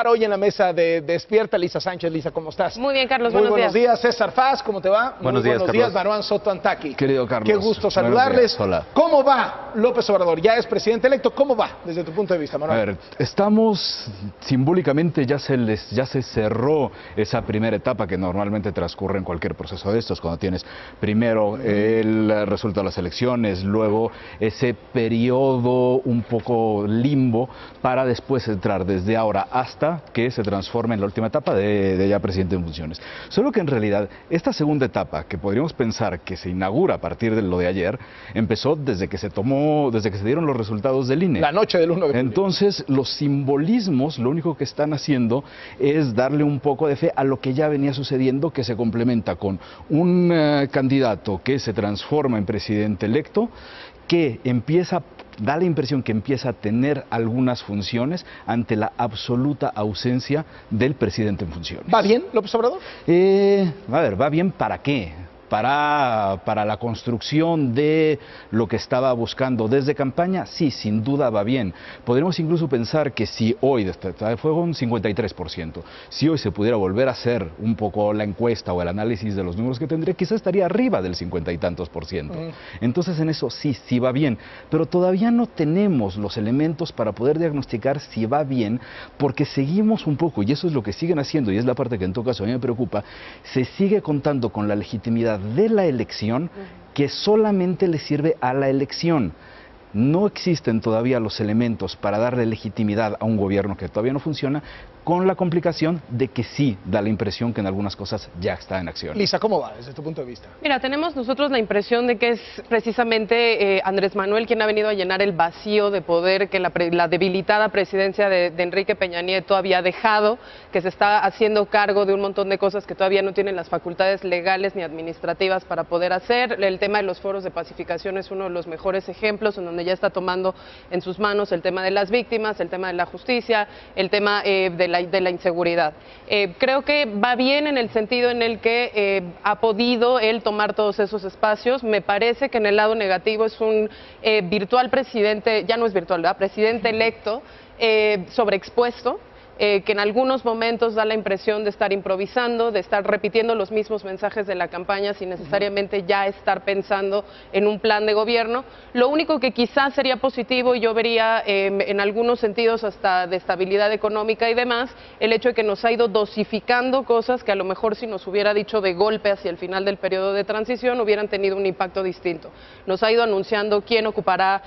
estar hoy en la mesa de Despierta. Lisa Sánchez. Lisa, ¿cómo estás? Muy bien, Carlos, Muy buenos días. César Faz, ¿cómo te va? Buenos Muy días, buenos días, Carlos. Maruán Soto Antaqui. Querido Carlos. Qué gusto saludarles. Hola. ¿Cómo va López Obrador? Ya es presidente electo. ¿Cómo va desde tu punto de vista, Manuel? A ver, estamos simbólicamente, ya se cerró esa primera etapa que normalmente transcurre en cualquier proceso de estos, cuando tienes primero el resultado de las elecciones, luego ese periodo un poco limbo para después entrar desde ahora hasta que se transforme en la última etapa de ya presidente en funciones. Solo que en realidad esta segunda etapa, que podríamos pensar que se inaugura a partir de lo de ayer, empezó desde que se dieron los resultados del INE. La noche del 1 de julio. Entonces, los simbolismos lo único que están haciendo es darle un poco de fe a lo que ya venía sucediendo, que se complementa con un candidato que se transforma en presidente electo, que da la impresión que empieza a tener algunas funciones ante la absoluta ausencia del presidente en funciones. ¿Va bien López Obrador? A ver, ¿va bien para qué? Para la construcción de lo que estaba buscando desde campaña, sí, sin duda va bien. Podríamos incluso pensar que si hoy, fue un 53%, si hoy se pudiera volver a hacer un poco la encuesta o el análisis de los números que tendría, quizás estaría arriba del 50 y tantos %. Entonces en eso sí va bien, pero todavía no tenemos los elementos para poder diagnosticar si va bien, porque seguimos un poco, y eso es lo que siguen haciendo, y es la parte que en todo caso a mí me preocupa, se sigue contando con la legitimidad de la elección que solamente le sirve a la elección. No existen todavía los elementos para darle legitimidad a un gobierno que todavía no funciona, con la complicación de que sí da la impresión que en algunas cosas ya está en acción. Lisa, ¿cómo va desde tu punto de vista? Mira, tenemos nosotros la impresión de que es precisamente Andrés Manuel quien ha venido a llenar el vacío de poder que la debilitada presidencia de Enrique Peña Nieto había dejado, que se está haciendo cargo de un montón de cosas que todavía no tienen las facultades legales ni administrativas para poder hacer. El tema de los foros de pacificación es uno de los mejores ejemplos en donde ya está tomando en sus manos el tema de las víctimas, el tema de la justicia, el tema de la inseguridad. Creo que va bien en el sentido en el que ha podido él tomar todos esos espacios. Me parece que en el lado negativo es un virtual presidente, ya no es virtual, ¿verdad? Presidente electo, sobreexpuesto, que en algunos momentos da la impresión de estar improvisando, de estar repitiendo los mismos mensajes de la campaña sin necesariamente ya estar pensando en un plan de gobierno. Lo único que quizás sería positivo, y yo vería en algunos sentidos hasta de estabilidad económica y demás, el hecho de que nos ha ido dosificando cosas que a lo mejor si nos hubiera dicho de golpe hacia el final del periodo de transición hubieran tenido un impacto distinto. Nos ha ido anunciando quién ocupará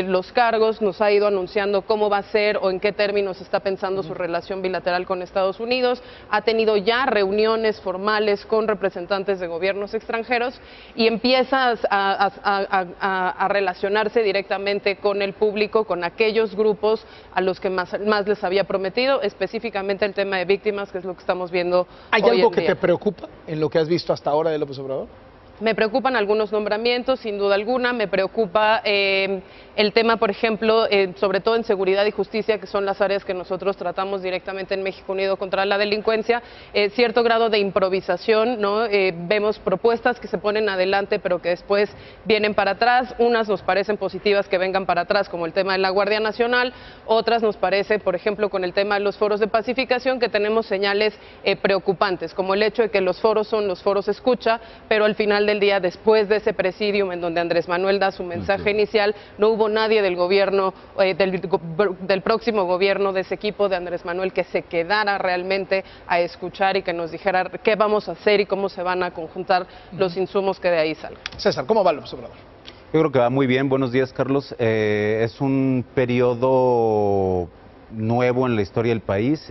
los cargos, nos ha ido anunciando cómo va a ser o en qué términos está pensando su relación bilateral con Estados Unidos, ha tenido ya reuniones formales con representantes de gobiernos extranjeros y empieza a relacionarse directamente con el público, con aquellos grupos a los que más les había prometido, específicamente el tema de víctimas, que es lo que estamos viendo ¿Hay hoy algo en que día. te preocupa en lo que has visto hasta ahora de López Obrador? Me preocupan algunos nombramientos, sin duda alguna. Me preocupa el tema, por ejemplo, sobre todo en seguridad y justicia, que son las áreas que nosotros tratamos directamente en México Unido contra la delincuencia. Cierto grado de improvisación, ¿no? Vemos propuestas que se ponen adelante, pero que después vienen para atrás. Unas nos parecen positivas que vengan para atrás, como el tema de la Guardia Nacional. Otras nos parece, por ejemplo, con el tema de los foros de pacificación, que tenemos señales preocupantes, como el hecho de que los foros son los foros escucha, pero al final del día, después de ese presidium en donde Andrés Manuel da su mensaje inicial, no hubo nadie del gobierno, del próximo gobierno, de ese equipo de Andrés Manuel, que se quedara realmente a escuchar y que nos dijera qué vamos a hacer y cómo se van a conjuntar los insumos que de ahí salgan. César, ¿cómo va López Obrador? Yo creo que va muy bien. Buenos días, Carlos. Es un periodo nuevo en la historia del país.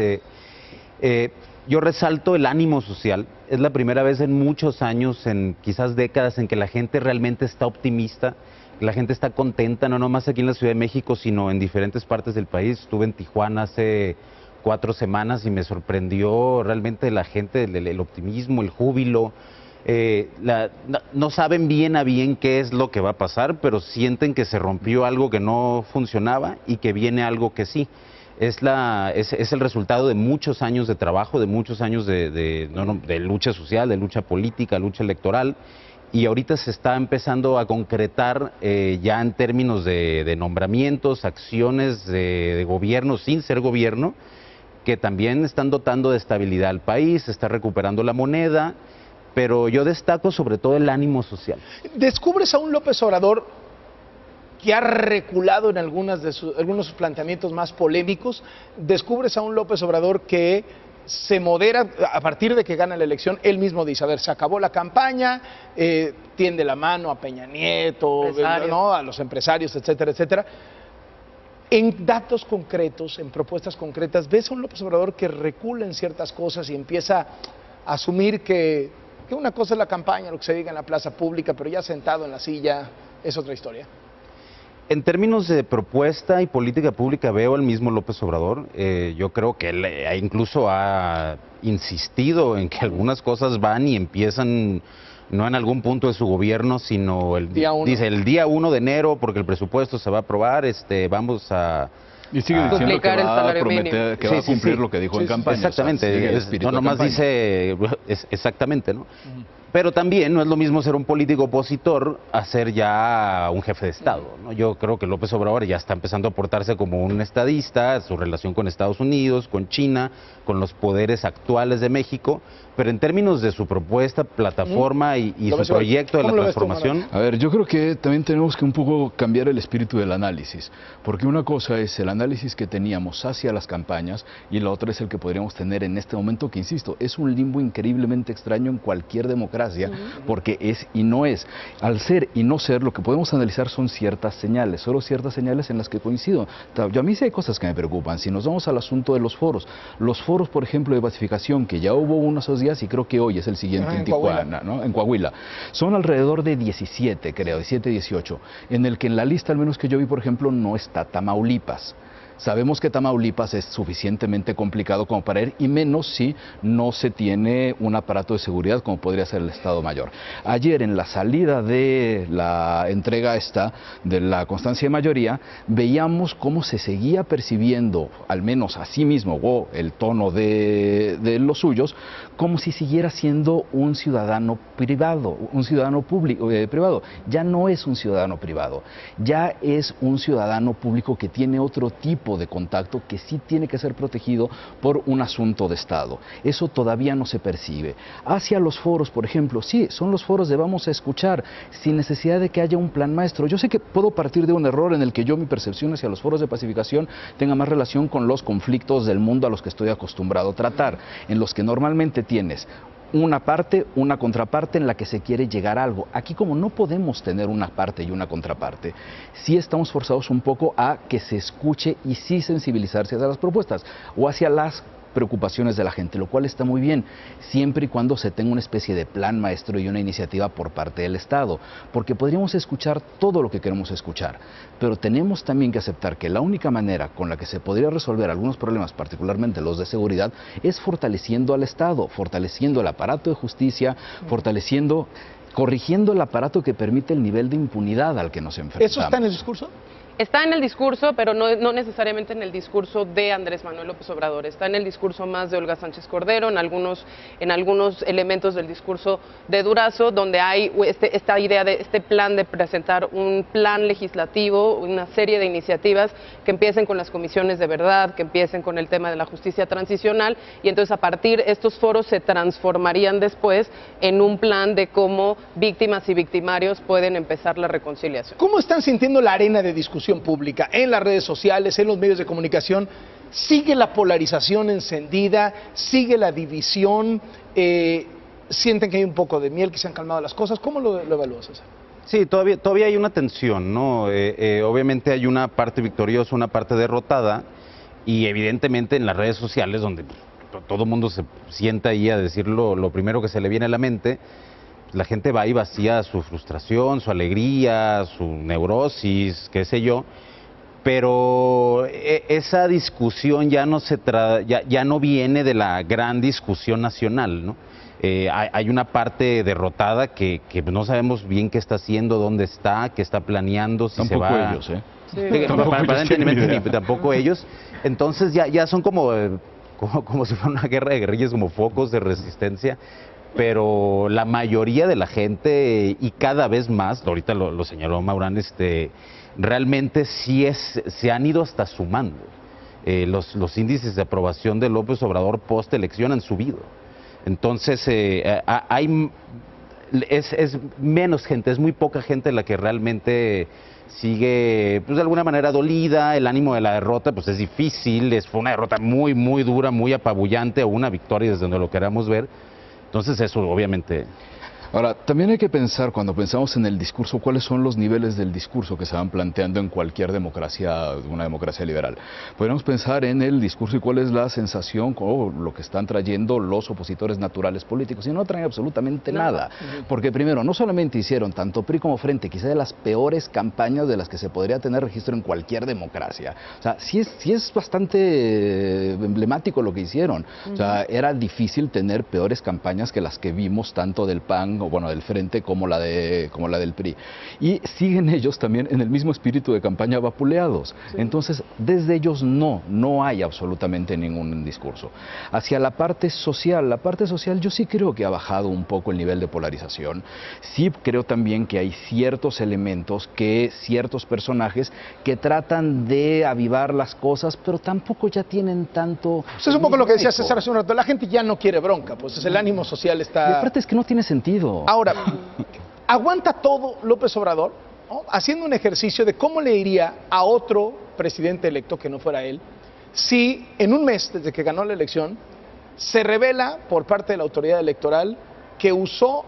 Yo resalto el ánimo social. Es la primera vez en muchos años, en quizás décadas, en que la gente realmente está optimista, que la gente está contenta, no nomás aquí en la Ciudad de México, sino en diferentes partes del país. Estuve en Tijuana hace 4 semanas y me sorprendió realmente la gente, el optimismo, el júbilo. No saben bien a bien qué es lo que va a pasar, pero sienten que se rompió algo que no funcionaba y que viene algo que sí. Es el resultado de muchos años de trabajo, de muchos años de lucha social, de lucha política, lucha electoral, y ahorita se está empezando a concretar ya en términos de nombramientos, acciones de gobierno sin ser gobierno, que también están dotando de estabilidad al país, se está recuperando la moneda, pero yo destaco sobre todo el ánimo social. Descubres a un López Obrador que ha reculado en algunos de sus planteamientos más polémicos, descubres a un López Obrador que se modera a partir de que gana la elección. Él mismo dice, a ver, se acabó la campaña, tiende la mano a Peña Nieto, ¿no?, a los empresarios, etcétera, etcétera. En datos concretos, en propuestas concretas, ¿ves a un López Obrador que recula en ciertas cosas y empieza a asumir que una cosa es la campaña, lo que se diga en la plaza pública, pero ya sentado en la silla es otra historia? En términos de propuesta y política pública veo al mismo López Obrador. Yo creo que él incluso ha insistido en que algunas cosas van y empiezan no en algún punto de su gobierno, sino dice el día 1 de enero, porque el presupuesto se va a aprobar, vamos a... Y sigue diciendo que va a prometer, que va a cumplir lo que dijo en campaña. Exactamente, o sea, no nomás dice exactamente, ¿no? Pero también no es lo mismo ser un político opositor a ser ya un jefe de Estado, ¿no? Yo creo que López Obrador ya está empezando a portarse como un estadista, su relación con Estados Unidos, con China, con los poderes actuales de México, pero en términos de su propuesta, plataforma y su proyecto de la transformación... A ver, yo creo que también tenemos que un poco cambiar el espíritu del análisis, porque una cosa es el análisis que teníamos hacia las campañas y la otra es el que podríamos tener en este momento, que insisto, es un limbo increíblemente extraño en cualquier democracia, porque es y no es. Al ser y no ser, lo que podemos analizar son ciertas señales, solo ciertas señales en las que coincido. Yo, a mí sí hay cosas que me preocupan. Si nos vamos al asunto de los foros, por ejemplo, de pacificación, que ya hubo unos esos días y creo que hoy es el siguiente en Tijuana, ¿no? En Coahuila. Son alrededor de 17, creo, 17, 18, en el que en la lista, al menos que yo vi, por ejemplo, no está Tamaulipas. Sabemos que Tamaulipas es suficientemente complicado como para ir, y menos si no se tiene un aparato de seguridad como podría ser el Estado Mayor. Ayer, en la salida de la entrega de la constancia de mayoría, veíamos cómo se seguía percibiendo, al menos a sí mismo, o el tono de los suyos, como si siguiera siendo un ciudadano privado, un ciudadano privado. Ya no es un ciudadano privado, ya es un ciudadano público que tiene otro tipo de contacto que sí tiene que ser protegido por un asunto de Estado. Eso todavía no se percibe. Hacia los foros, por ejemplo, sí, son los foros de vamos a escuchar, sin necesidad de que haya un plan maestro. Yo sé que puedo partir de un error en el que mi percepción hacia los foros de pacificación tenga más relación con los conflictos del mundo a los que estoy acostumbrado a tratar, en los que normalmente tienes una parte, una contraparte en la que se quiere llegar a algo. Aquí, como no podemos tener una parte y una contraparte, sí estamos forzados un poco a que se escuche y sí sensibilizarse hacia las propuestas o hacia las preocupaciones de la gente, lo cual está muy bien, siempre y cuando se tenga una especie de plan maestro y una iniciativa por parte del Estado, porque podríamos escuchar todo lo que queremos escuchar, pero tenemos también que aceptar que la única manera con la que se podría resolver algunos problemas, particularmente los de seguridad, es fortaleciendo al Estado, fortaleciendo el aparato de justicia, corrigiendo el aparato que permite el nivel de impunidad al que nos enfrentamos. ¿Eso está en el discurso? Está en el discurso, pero no necesariamente en el discurso de Andrés Manuel López Obrador. Está en el discurso más de Olga Sánchez Cordero, en algunos elementos del discurso de Durazo, donde hay esta idea de este plan de presentar un plan legislativo, una serie de iniciativas que empiecen con las comisiones de verdad, que empiecen con el tema de la justicia transicional, y entonces a partir estos foros se transformarían después en un plan de cómo víctimas y victimarios pueden empezar la reconciliación. ¿Cómo están sintiendo la arena de discusión pública, en las redes sociales, en los medios de comunicación? ¿Sigue la polarización encendida? ¿Sigue la división? ¿Sienten que hay un poco de miel, que se han calmado las cosas? ¿Cómo lo evalúas, César? Sí, todavía hay una tensión, ¿no? Obviamente hay una parte victoriosa, una parte derrotada, y evidentemente en las redes sociales, donde todo el mundo se sienta ahí a decir lo primero que se le viene a la mente, la gente va y vacía su frustración, su alegría, su neurosis, qué sé yo, pero esa discusión ya no viene de la gran discusión nacional, ¿no? Hay una parte derrotada que no sabemos bien qué está haciendo, dónde está, qué está planeando, si tampoco se va... ellos, ¿eh? Sí. Tampoco ellos. Entonces ya son como si fuera una guerra de guerrillas, como focos de resistencia. Pero la mayoría de la gente, y cada vez más, ahorita lo señaló Maurán, realmente sí se han ido hasta sumando. los índices de aprobación de López Obrador post elección han subido. Entonces, es menos gente, es muy poca gente la que realmente sigue, pues de alguna manera dolida. El ánimo de la derrota, pues es difícil, fue una derrota muy, muy dura, muy apabullante, o una victoria desde donde lo queramos ver. Entonces eso obviamente... Ahora, también hay que pensar, cuando pensamos en el discurso, cuáles son los niveles del discurso que se van planteando en cualquier democracia, una democracia liberal. Podríamos pensar en el discurso y cuál es la sensación o lo que están trayendo los opositores naturales políticos, y no traen absolutamente nada. Porque primero, no solamente hicieron, tanto PRI como Frente, quizá de las peores campañas de las que se podría tener registro en cualquier democracia. O sea, sí es bastante emblemático lo que hicieron. O sea, era difícil tener peores campañas que las que vimos, tanto del PAN, o bueno, del Frente, como la del PRI. Y siguen ellos también en el mismo espíritu de campaña vapuleados. Sí. Entonces, desde ellos no hay absolutamente ningún discurso. Hacia la parte social yo sí creo que ha bajado un poco el nivel de polarización. Sí creo también que hay ciertos elementos, ciertos personajes que tratan de avivar las cosas, pero tampoco ya tienen tanto... Eso es un poco lo que decía César hace un rato, la gente ya no quiere bronca, pues el ánimo social está... Y aparte es que no tiene sentido. Ahora, ¿aguanta todo López Obrador? ¿No? Haciendo un ejercicio de cómo le iría a otro presidente electo que no fuera él, si en un mes desde que ganó la elección se revela por parte de la autoridad electoral que usó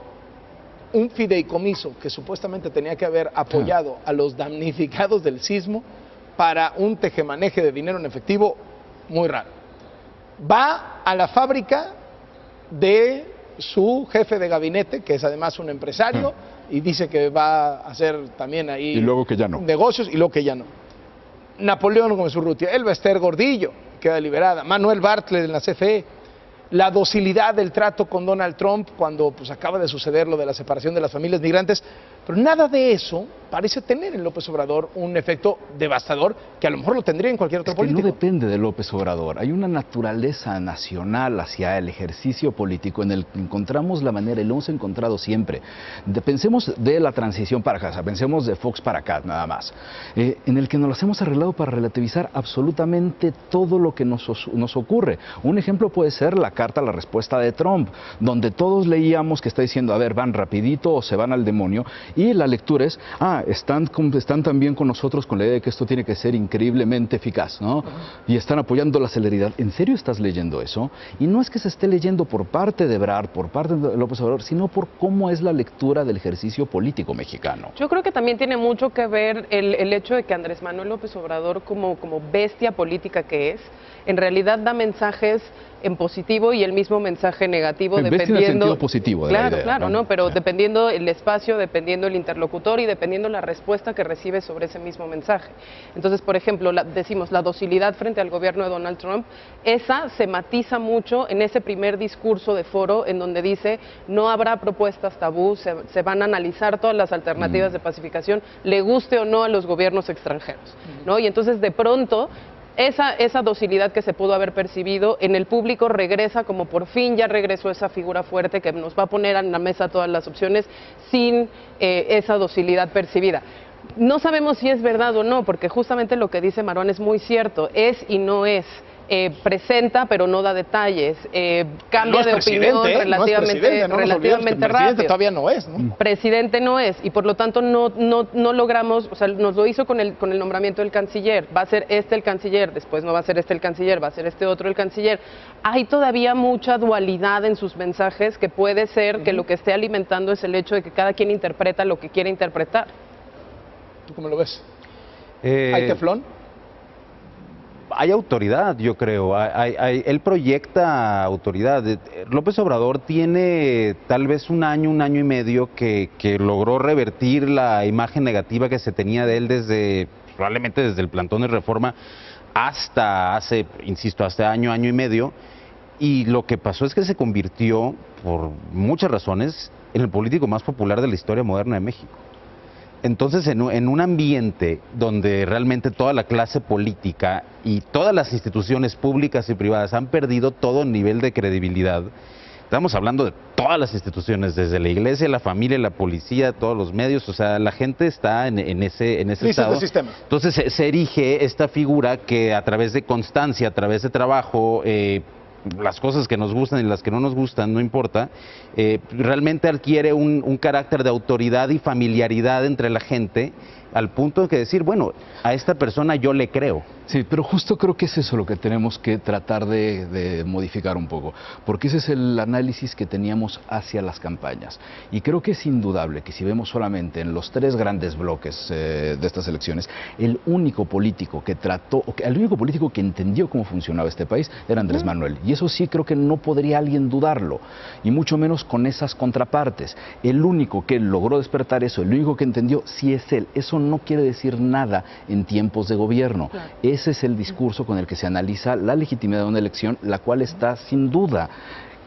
un fideicomiso que supuestamente tenía que haber apoyado a los damnificados del sismo para un tejemaneje de dinero en efectivo muy raro. Va a la fábrica de su jefe de gabinete, que es además un empresario, y dice que va a hacer también ahí y luego que ya no. Negocios, y luego que ya no. Napoleón Gómez Urrutia, Elba Ester Gordillo, queda liberada, Manuel Bartlett en la CFE, la docilidad del trato con Donald Trump cuando pues acaba de suceder lo de la separación de las familias migrantes, pero nada de eso parece tener en López Obrador un efecto devastador que a lo mejor lo tendría en cualquier otro político. No depende de López Obrador, hay una naturaleza nacional hacia el ejercicio político en el que encontramos la manera, y lo hemos encontrado siempre. Pensemos de la transición para acá, o sea, pensemos de Fox para acá nada más, en el que nos las hemos arreglado para relativizar absolutamente todo lo que nos ocurre. Un ejemplo puede ser la carta, la respuesta de Trump, donde todos leíamos que está diciendo, a ver, van rapidito o se van al demonio, y la lectura es, están también con nosotros con la idea de que esto tiene que ser increíblemente eficaz, ¿no? Y están apoyando la celeridad. ¿En serio estás leyendo eso? Y no es que se esté leyendo por parte de Ebrard, por parte de López Obrador, sino por cómo es la lectura del ejercicio político mexicano. Yo creo que también tiene mucho que ver el hecho de que Andrés Manuel López Obrador, como bestia política que es, en realidad da mensajes en positivo y el mismo mensaje negativo, dependiendo... En el sentido positivo de la idea, claro, ¿no? Pero dependiendo el espacio, dependiendo el interlocutor y dependiendo la respuesta que recibe sobre ese mismo mensaje. Entonces, por ejemplo, decimos la docilidad frente al gobierno de Donald Trump, esa se matiza mucho en ese primer discurso de foro en donde dice no habrá propuestas tabú, se van a analizar todas las alternativas de pacificación, le guste o no a los gobiernos extranjeros, ¿no? Y entonces de pronto esa docilidad que se pudo haber percibido en el público regresa, como por fin ya regresó esa figura fuerte que nos va a poner en la mesa todas las opciones sin esa docilidad percibida. No sabemos si es verdad o no, porque justamente lo que dice Marwan es muy cierto, es y no es. Presenta pero no da detalles, cambia de opinión relativamente rápido. Todavía no es, ¿no? Presidente no es, y por lo tanto no logramos, o sea, nos lo hizo con el nombramiento del canciller, va a ser este el canciller, después no va a ser este el canciller, va a ser este otro el canciller. Hay todavía mucha dualidad en sus mensajes que puede ser que lo que esté alimentando es el hecho de que cada quien interpreta lo que quiere interpretar. ¿Tú cómo lo ves? ¿Hay teflón? Hay autoridad, yo creo. Él proyecta autoridad. López Obrador tiene tal vez un año y medio que logró revertir la imagen negativa que se tenía de él probablemente desde el plantón de Reforma hasta hace, insisto, hasta año y medio. Y lo que pasó es que se convirtió, por muchas razones, en el político más popular de la historia moderna de México. Entonces, en un ambiente donde realmente toda la clase política y todas las instituciones públicas y privadas han perdido todo nivel de credibilidad, Estamos hablando de todas las instituciones, desde la iglesia, la familia, la policía, todos los medios, o sea, la gente está en ese estado. Sistema. Entonces se erige esta figura que a través de constancia, a través de trabajo, las cosas que nos gustan y las que no nos gustan, no importa, realmente adquiere un carácter de autoridad y familiaridad entre la gente, al punto de que decir, bueno, a esta persona yo le creo. Sí, pero justo creo que es eso lo que tenemos que tratar de modificar un poco, porque ese es el análisis que teníamos hacia las campañas. Y creo que es indudable que si vemos solamente en los tres grandes bloques de estas elecciones, el único político que trató, el único político que entendió cómo funcionaba este país era Andrés Manuel. Y eso sí creo que no podría alguien dudarlo, y mucho menos con esas contrapartes. El único que logró despertar eso, el único que entendió, sí es él. Eso no quiere decir nada en tiempos de gobierno. Claro. Ese es el discurso con el que se analiza la legitimidad de una elección, la cual está sin duda.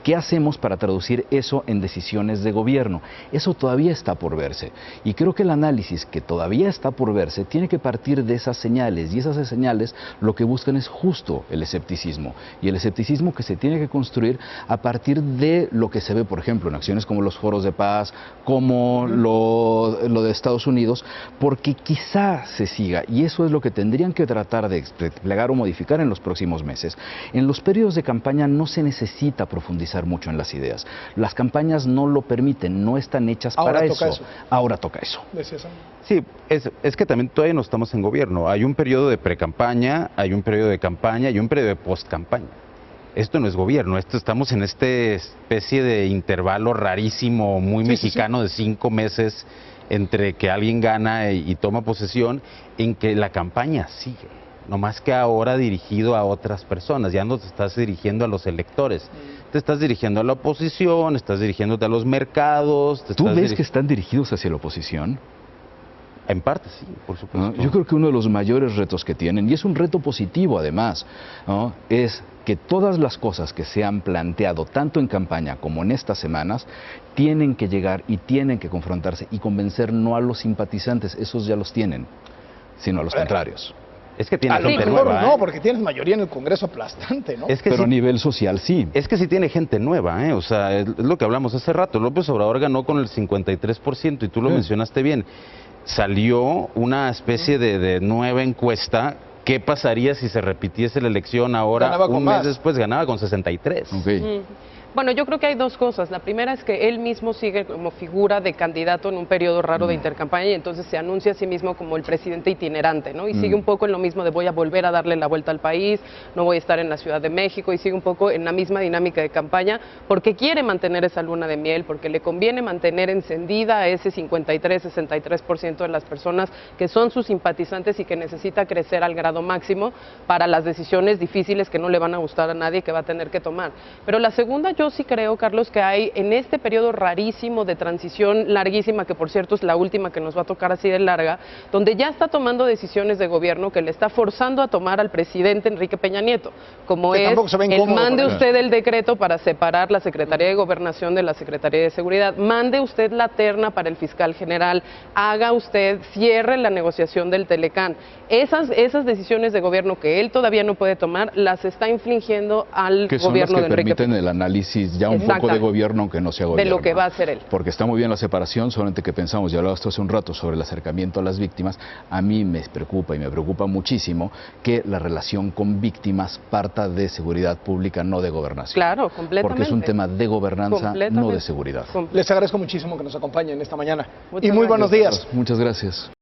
¿Qué hacemos para traducir eso en decisiones de gobierno? Eso todavía está por verse. Y creo que el análisis que todavía está por verse tiene que partir de esas señales. Y esas señales lo que buscan es justo el escepticismo. Y el escepticismo que se tiene que construir a partir de lo que se ve, por ejemplo, en acciones como los foros de paz, como lo de Estados Unidos, porque quizá se siga. Y eso es lo que tendrían que tratar de desplegar o modificar en los próximos meses. En los periodos de campaña no se necesita profundizar mucho en las ideas. Las campañas no lo permiten, no están hechas para eso. Ahora toca eso. Sí, es que también todavía no estamos en gobierno. Hay un periodo de pre-campaña, hay un periodo de campaña y un periodo de post-campaña. Esto no es gobierno, estamos en esta especie de intervalo rarísimo, muy mexicano, de 5 meses entre que alguien gana y toma posesión, en que la campaña sigue. No más que ahora dirigido a otras personas, ya no te estás dirigiendo a los electores, te estás dirigiendo a la oposición, estás dirigiéndote a los mercados. ¿Tú ves que están dirigidos hacia la oposición? En parte sí, por supuesto. ¿No? Yo creo que uno de los mayores retos que tienen, y es un reto positivo además, ¿no?, es que todas las cosas que se han planteado, tanto en campaña como en estas semanas, tienen que llegar y tienen que confrontarse y convencer no a los simpatizantes, esos ya los tienen, sino a los contrarios. Es que tiene gente nueva, no, porque tienes mayoría en el Congreso aplastante, ¿no? Es que pero sí, a nivel social sí. Es que sí tiene gente nueva, o sea, es lo que hablamos hace rato. López Obrador ganó con el 53% y tú lo mencionaste bien. Salió una especie de nueva encuesta. ¿Qué pasaría si se repitiese la elección ahora? Un mes después ganaba con 63. Okay. Bueno, yo creo que hay dos cosas. La primera es que él mismo sigue como figura de candidato en un periodo raro de intercampaña y entonces se anuncia a sí mismo como el presidente itinerante, ¿no? Y sigue un poco en lo mismo de voy a volver a darle la vuelta al país, no voy a estar en la Ciudad de México, y sigue un poco en la misma dinámica de campaña porque quiere mantener esa luna de miel, porque le conviene mantener encendida a ese 53-63% de las personas que son sus simpatizantes y que necesita crecer al grado máximo para las decisiones difíciles que no le van a gustar a nadie que va a tener que tomar. Pero la segunda, yo sí creo, Carlos, que hay en este periodo rarísimo de transición larguísima, que por cierto es la última que nos va a tocar así de larga, donde ya está tomando decisiones de gobierno que le está forzando a tomar al presidente Enrique Peña Nieto, como es el mande usted el decreto para separar la Secretaría de Gobernación de la Secretaría de Seguridad, mande usted la terna para el fiscal general, haga usted, cierre la negociación del Telecán. Esas decisiones de gobierno que él todavía no puede tomar, las está infligiendo al gobierno de Enrique Peña. Que son las que permiten el análisis ya un poco de gobierno, aunque no sea gobierno. De lo que va a hacer él. Porque está muy bien la separación, solamente que pensamos, ya hablabas tú hace un rato sobre el acercamiento a las víctimas, a mí me preocupa y me preocupa muchísimo que la relación con víctimas parta de seguridad pública, no de gobernación. Claro, completamente. Porque es un tema de gobernanza, no de seguridad. Les agradezco muchísimo que nos acompañen esta mañana. Y muy buenos días. Muchas gracias.